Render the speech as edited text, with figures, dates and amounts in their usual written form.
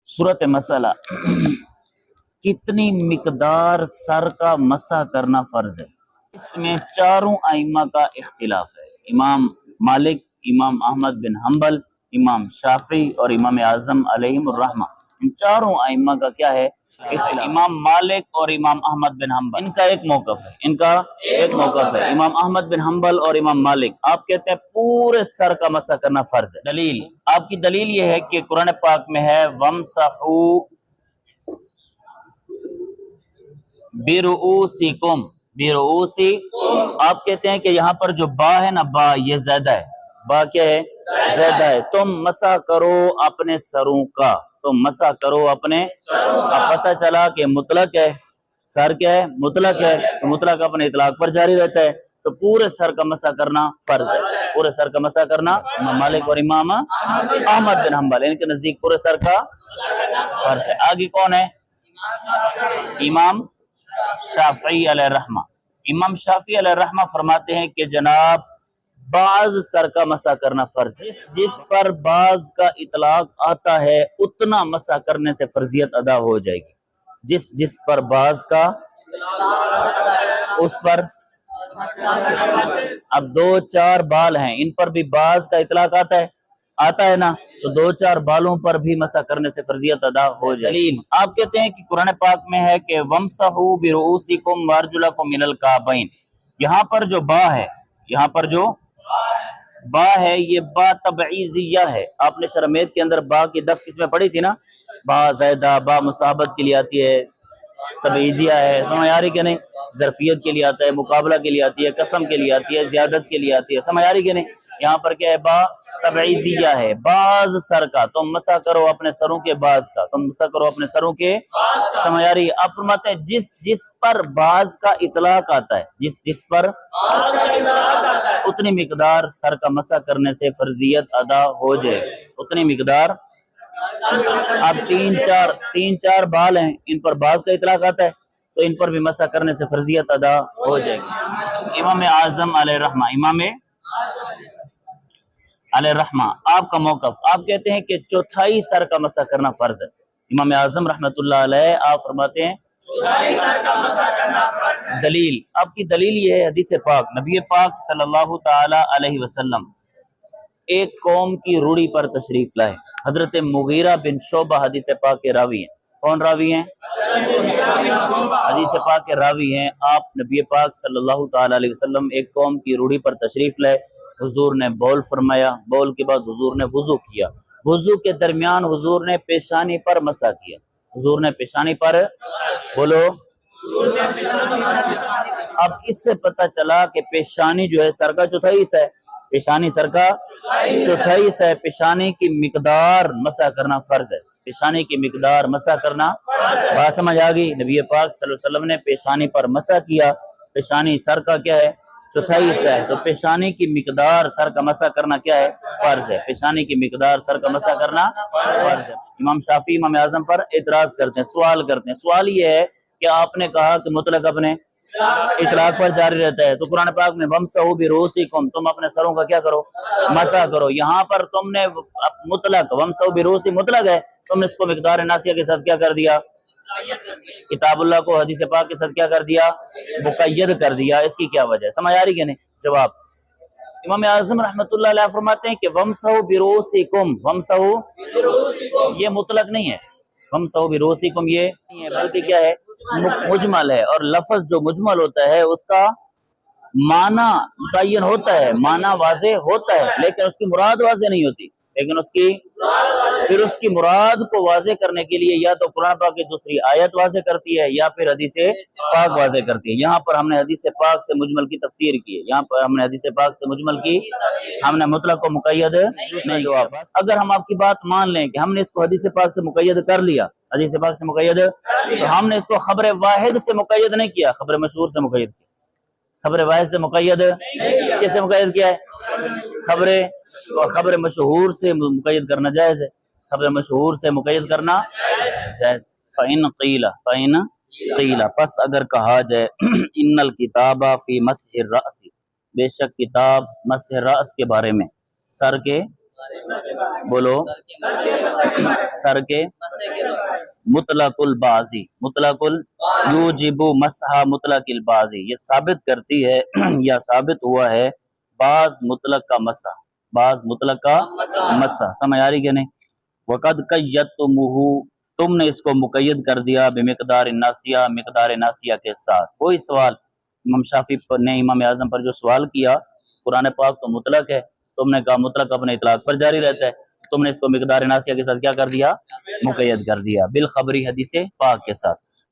सूरत मसला कितनी मिकदार सर का मसा करना फर्ज है। इसमें चारों आइम्मा का इख्तिलाफ है। इमाम मालिक, इमाम अहमद बिन हम्बल, इमाम शाफी और इमाम आजम अलैहिमुर्रहमा, इन चारों आइम्मा का क्या है इख्तिलाफ। इमाम मालिक और इमाम अहमद बिन हम्बल इनका एक मौकफ है, इनका एक मौकफ है। इमाम अहमद बिन हम्बल और इमाम मालिक आप कहते हैं पूरे सर का मसा करना फर्ज है। दलील, आपकी दलील ये है कि कुरान पाक में है वमसहू बिरुऊसिकुम, बिरुऊसी। आप कहते हैं कि यहाँ पर जो बा है ना, बा ये ज्यादा है। बा क्या है? ज्यादा है। तुम मसा करो अपने सरों का, तुम मसा करो अपने। अब पता चला कि मुतलक है, सर क्या है? मुतलक है। तो मुतलक अपने इतलाक पर जारी रहता है, तो पूरे सर का मसा करना फर्ज है। पूरे सर का मसा करना इमाम मालिक और इमाम अहमद बिन हम्बल इनके नजदीक पूरे सर का फर्ज है। आगे कौन है? इमाम शाफी अलैहिर्रहमा। इमाम शाफी अलैहिर्रहमा फरमाते हैं कि जनाब बाज सर का मसा करना फर्ज है। जिस पर बाज का इतलाक आता है उतना मसा करने से फर्जियत अदा हो जाएगी। जिस जिस पर बाज का उस पर, अब दो चार बाल हैं, इन पर भी बाज का इतलाक आता है ना, तो दो चार बालों पर भी मसा करने से फर्जियत अदा हो जाए। आप कहते हैं कि कुरान पाक में है कि वमसहू बिरुऊसिकुम वारजुलकुम मिनल काबैन। यहाँ पर जो बा है, यहाँ पर जो बा है, ये बा तबईजिया है। आपने शरमेद के अंदर बा की 10 किस्में पढ़ी थी ना, बा ज़ैदा, बा मुसाहबत के लिए आती है, तबईजिया है, समझ आ रही कि नहीं, ज़रफियत के लिए आता है, मुकाबला के लिए आती है, कसम के लिए आती है, ज़ियादत के लिए आती है, समझ आ रही कि नहीं। यहाँ पर क्या है? बा तबईजिया है। बाज सर का तुम मसा करो अपने सरों के, बाज का तुम मसा करो अपने सरों के, समझ आ रही है। आप फरमाते हैं जिस जिस पर बाज का इतलाक आता है, जिस जिस पर उतनी मिकदार सर का मसा करने से फर्जियत अदा हो जाए, उतनी मिकदार। अब तीन चार बाल हैं, इन पर बाज का इतलाक आता है तो इन पर भी मसा करने से फर्जियत अदा हो जाएगी। इमाम आजम अलैहिर्रहमा, इमाम अलैहिर्रहमा आपका मौकफ, आप कहते हैं कि चौथाई सर का मसा करना फर्ज है। इमाम आजम रहमतुल्लाह अलैह आप फरमाते हैं दलील, आपकी दलील ये है हदीस पाक, नबी पाक सल्लल्लाहु ताला अलैहि वसल्लम एक कौम की रूढ़ी पर तशरीफ लाए। हजरत मुगीरा बिन शोबा हदीस पाक के रावी हैं। कौन रावी हैं? हदीस पाक के रावी हैं। आप नबी पाक सल्लल्लाहु ताला अलैहि वसल्लम एक कौम की रूढ़ी पर तशरीफ लाए। हुजूर ने बौल फरमाया, बौल के बाद हुजूर ने वुजू किया, वुजू के दरमियान हुजूर ने पेशानी पर मसा किया। हुजूर ने पेशानी पर, बोलो। अब इससे पता चला कि पेशानी जो है सर का चौथाई हिस्सा है, पेशानी सर का चौथाई हिस्सा है। पेशानी की मिकदार मसा करना फर्ज है, पेशानी की मिकदार मसा करना। बात समझ आ गई? नबी पाक सल्लल्लाहु अलैहि वसल्लम ने पेशानी पर मसा किया। पेशानी सर का क्या है? चौथाई हिस्सा है, तो पेशानी की मिकदार सर का मसा करना क्या है? फर्ज है। पेशानी की मिकदार सर का मसा करना फर्ज है। इमाम शाफी इमाम आजम पर एतराज करते हैं, सवाल करते हैं। सवाल ये है कि आपने कहा कि मुतलक अपने इतलाक पर जारी रहता है, तो कुरान पाक में वमसहू बिरुऊसिकुम, तुम अपने सरों का क्या करो? मसा करो। यहाँ पर तुमने मुतलक वमसहू बिरुऊसी मुतलक है, तुमने इसको मिकदार नासिया के साथ क्या कर दिया? किताबुल्लाह को हदीस पाक के साथ क्या कर दिया? मुक़य्यद कर दिया। इसकी क्या वजह? समझ आ रही कि नहीं? जवाब, इमाम आज़म रहमतुल्लाह अलैह फरमाते हैं कि वमसहू बिरुऊसिकुम, वमसहू ये मुतलक नहीं है, वमसहू बिरुऊसिकुम ये नहीं है, बल्कि क्या है? मुजमल है। और लफ्ज जो मुजमल होता है उसका माना मुतय्यन होता है, माना वाज़े होता है, लेकिन उसकी मुराद वाज़े नहीं होती। लेकिन उसकी मुराद को वाज़े करने के लिए या तो कुरान पाक की दूसरी आयत वाज़े करती है या फिर हदीस पाक वाज़े करती है। यहाँ पर हमने हदीस पाक से मुजमल की तफसीर की है, यहाँ पर हमने हदीस पाक से मुजमल की, हमने मुतलक को मुक़य्यद नहीं किया। अगर हम आपकी बात मान लें कि हमने इसको हदीस पाक से मुक़य्यद कर लिया, हदीस पाक से मुक़य्यद, तो हमने इसको खबर वाहिद से मुक़य्यद नहीं किया, खबर मशहूर से मुक़य्यद किया। खबर वाहिद से मुक़य्यद किससे मुक़य्यद किया है? खबर मशहूर से मुक़य्यद करना जायज़ है, खबर मशहूर से मुक़य्यद करना जायज़। फ़इन क़ीला, पस अगर कहा जाए इन्नल किताबा फ़ी मस्हिर रअस, बेशक किताब मस्ह रअस के बारे में, सर के, बोलो, सर के مطلق البازی، مطلق یوجب مسح مطلق البازی، یہ ثابت کرتی ہے یا ثابت ہوا ہے بعض مطلق کا مسح، بعض مطلق کا مسح، سمجھ آ رہی کہ نہیں؟ وقد قیدتموہ، تم نے اس کو مقید کر دیا بمقدار الناسیہ، مقدار ناسیہ کے ساتھ۔ کوئی سوال امام شافعی نے امام اعظم پر جو سوال کیا، قرآن پاک تو مطلق ہے، تم نے کہا مطلق اپنے اطلاق پر جاری رہتا ہے، تم نے اس کو مقدار ناسیہ کے ساتھ کیا کر دیا؟ مقید کر دیا، بالخبری حدیث پاک کے ساتھ۔